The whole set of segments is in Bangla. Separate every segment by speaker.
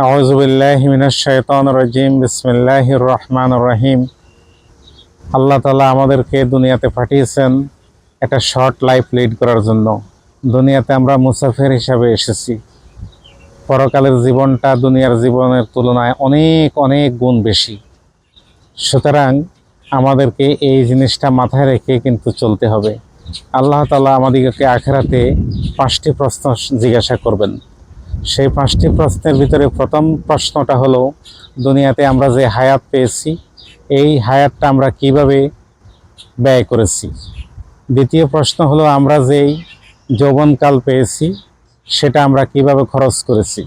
Speaker 1: আউযু বিল্লাহি মিনাশ শাইতানির রাজিম। বিসমিল্লাহির রহমানির রহিম। আল্লাহ তাআলা আমাদেরকে দুনিয়াতে পাঠিয়েছেন একটা শর্ট লাইফ লিড করার জন্য। দুনিয়াতে আমরা মুসাফির হিসাবে এসেছি। পরকালের জীবনটা দুনিয়ার জীবনের তুলনায় অনেক অনেক গুণ বেশি। সুতরাং আমাদেরকে এই জিনিসটা মাথায় রেখে কিন্তু চলতে হবে। আল্লাহ তাআলা আমাদেরকে আখিরাতে 5টি প্রশ্ন জিজ্ঞাসা করবেন। সেই 5টি প্রশ্নের ভিতরে প্রথম প্রশ্নটা হলো, দুনিয়াতে আমরা যে হায়াত পেয়েছি এই হায়াতটা আমরা কিভাবে ব্যয় করেছি। দ্বিতীয় প্রশ্ন হলো, আমরা যেই যৌবনকাল পেয়েছি সেটা আমরা কিভাবে খরচ করেছি।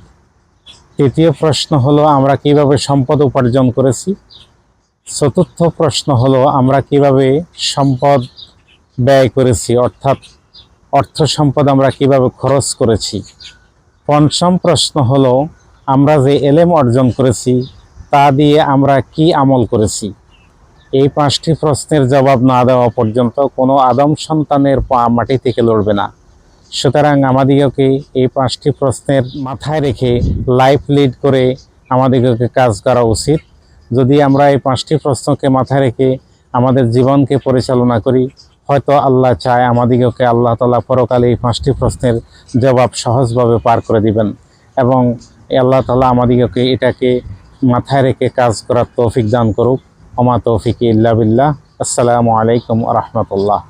Speaker 1: তৃতীয় প্রশ্ন হলো, আমরা কিভাবে সম্পদ উপার্জন করেছি। চতুর্থ প্রশ্ন হলো, আমরা কিভাবে সম্পদ ব্যয় করেছি, অর্থাৎ অর্থ সম্পদ আমরা কিভাবে খরচ করেছি। পঞ্চম প্রশ্ন হলো, আমরা যে এলেম অর্জন করেছি তা দিয়ে আমরা কি আমল করেছি। এই 5টি প্রশ্নের জবাব না দেওয়া পর্যন্ত কোনো আদম সন্তানের পা মাটি থেকে লড়বে না। সুতরাং আমাদিগকে এই 5টি প্রশ্নের মাথায় রেখে লাইফ লিড করে আমাদিগকে কাজ করা উচিত। যদি আমরা এই 5টি প্রশ্নকে মাথায় রেখে আমাদের জীবনকে পরিচালনা করি, হয়তো আল্লাহ চায় আমাদিগকে আল্লাহ তাআলা পরকালে এই 5টি প্রশ্নের জবাব সহজভাবে পার করে দিবেন এবং আল্লাহ তাআলা আমাদিগকে এটাকে মাথায় রেখে কাজ করার তৌফিক দান করুক। ওমা তৌফিকি ইল্লা বিল্লাহ। আসসালামু আলাইকুম ওয়া রাহমাতুল্লাহ।